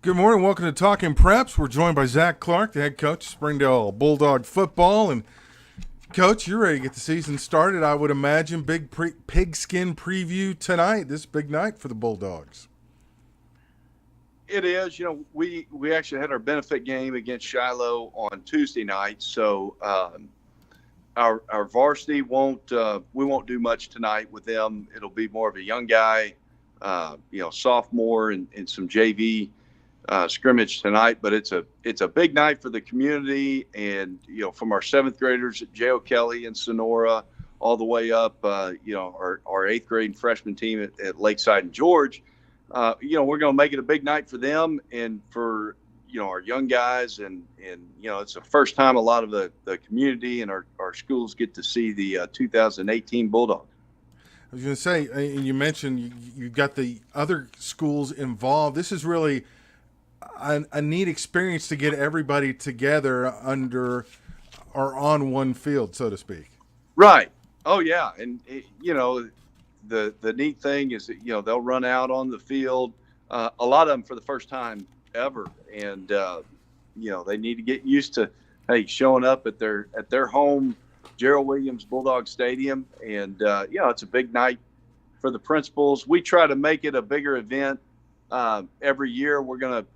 Good morning. Welcome to Talking Preps. We're joined by Zach Clark, the head coach of Springdale Bulldog football. And, Coach, you're ready to get the season started, I would imagine. Big pigskin preview tonight. This big night for the Bulldogs. It is. We actually had our benefit game against Shiloh on Tuesday night, so our varsity won't do much tonight with them. It'll be more of a young guy, sophomore and some JV scrimmage tonight. But it's a big night for the community, and from our seventh graders at J.O. Kelly and Sonora all the way up, our eighth grade and freshman team at Lakeside and George. We're going to make it a big night for them and for, our young guys. And it's the first time a lot of the community and our schools get to see the 2018 Bulldog. I was going to say, and you mentioned you've got the other schools involved. This is really a neat experience to get everybody together under or on one field, so to speak. Right. Oh, yeah. And, the neat thing is that, they'll run out on the field, a lot of them for the first time ever. And, they need to get used to, showing up at their home, Gerald Williams Bulldog Stadium. And, it's a big night for the principals. We try to make it a bigger event every year. We're going to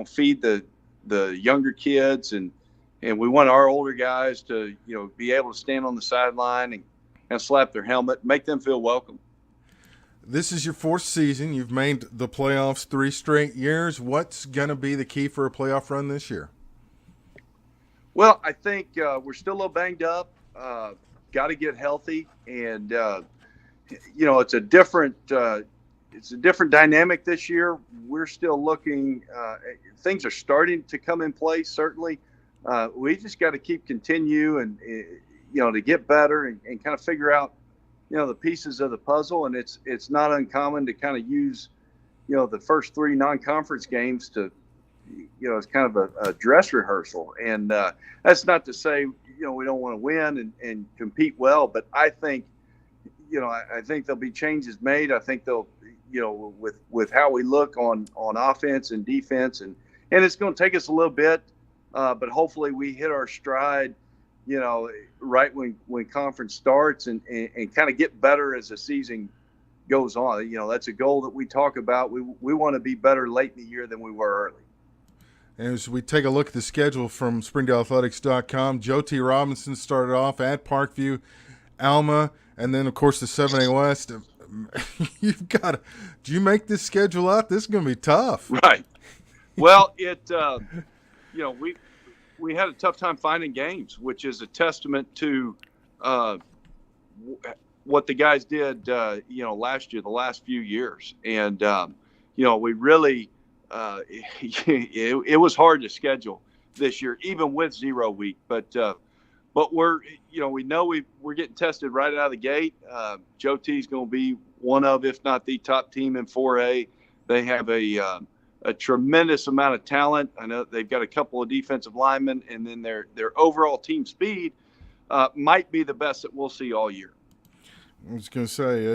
feed the younger kids and we want our older guys to, be able to stand on the sideline and slap their helmet, make them feel welcome. This is your fourth season. You've made the playoffs 3 straight years. What's going to be the key for a playoff run this year? Well, I think we're still a little banged up. Got to get healthy, and it's a different dynamic this year. We're still looking. Things are starting to come in place. Certainly, we just got to continue and to get better and kind of figure out the pieces of the puzzle. And it's not uncommon to kind of use the first 3 non-conference games to it's kind of a dress rehearsal. And that's not to say we don't want to win and compete well, but I think I think there'll be changes made. I think they'll with how we look on offense and defense, and it's going to take us a little bit, but hopefully we hit our stride right when conference starts and kind of get better as the season goes on. That's a goal that we talk about. We want to be better late in the year than we were early. And as we take a look at the schedule from SpringdaleAthletics.com, Joe T. Robinson started off at Parkview, Alma, and then, of course, the 7A West. Do you make this schedule out? This is going to be tough. Right. Well, we had a tough time finding games, which is a testament to what the guys did, last year, the last few years. And, we really, it was hard to schedule this year, even with 0 week. But we're, we know we're getting tested right out of the gate. Joe T is going to be one of, if not the top team in 4A. They have a tremendous amount of talent. I know they've got a couple of defensive linemen, and then their overall team speed might be the best that we'll see all year. I was going to say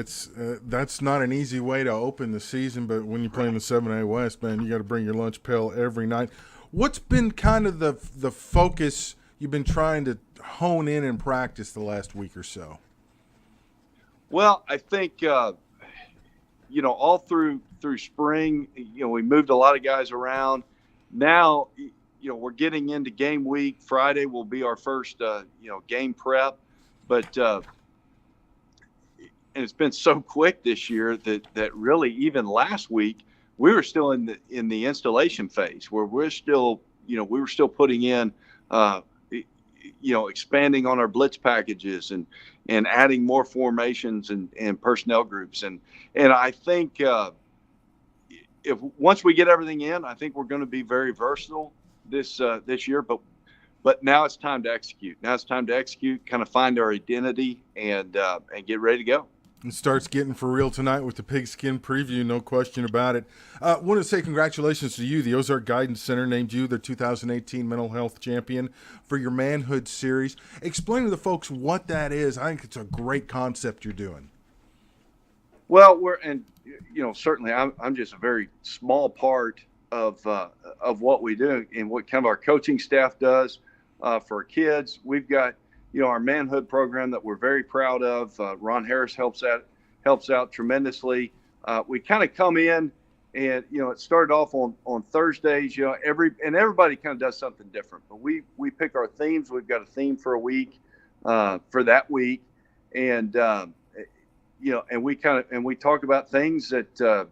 that's not an easy way to open the season, but when you're playing the 7A West, man, you got to bring your lunch pail every night. What's been kind of the focus you've been trying to hone in practice the last week or so? Well, I think all through spring, we moved a lot of guys around. Now, we're getting into game week. Friday will be our first, game prep. But and it's been so quick this year that really even last week we were still in the installation phase where we're still, we were still putting in, expanding on our blitz packages and adding more formations and personnel groups. And I think if once we get everything in, I think we're going to be very versatile this year. But now it's time to execute. Now it's time to execute, kind of find our identity and get ready to go. It starts getting for real tonight with the Pigskin Preview, no question about it. I want to say congratulations to you. The Ozark Guidance Center named you their 2018 Mental Health Champion for your Manhood Series. Explain to the folks what that is. I think it's a great concept you're doing. Well, certainly I'm just a very small part of what we do and what kind of our coaching staff does for our kids. We've got our manhood program that we're very proud of. Ron Harris helps out tremendously. We kind of come in and it started off on Thursdays. Everybody kind of does something different, but we pick our themes. We've got a theme for a week for that week, and and we talk about things that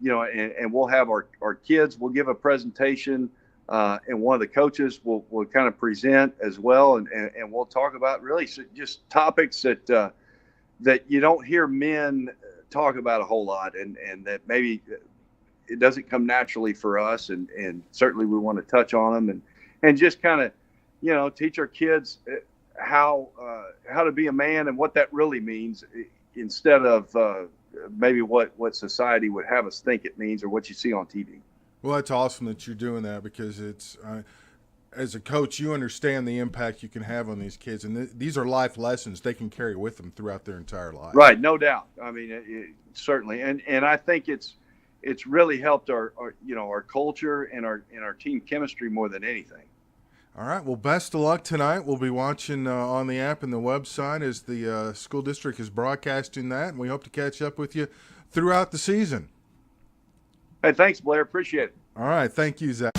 and we'll have our kids. We'll give a presentation. And one of the coaches will kind of present as well, and we'll talk about really just topics that you don't hear men talk about a whole lot, and that maybe it doesn't come naturally for us, and certainly we want to touch on them and just kind of teach our kids how to be a man and what that really means, instead of maybe what society would have us think it means or what you see on TV. Well, that's awesome that you're doing that, because it's as a coach, you understand the impact you can have on these kids, and these are life lessons they can carry with them throughout their entire life. Right, no doubt. I mean, certainly, and I think it's really helped our culture and our team chemistry more than anything. All right. Well, best of luck tonight. We'll be watching on the app and the website as the school district is broadcasting that, and we hope to catch up with you throughout the season. Hey, thanks, Blair. Appreciate it. All right. Thank you, Zach.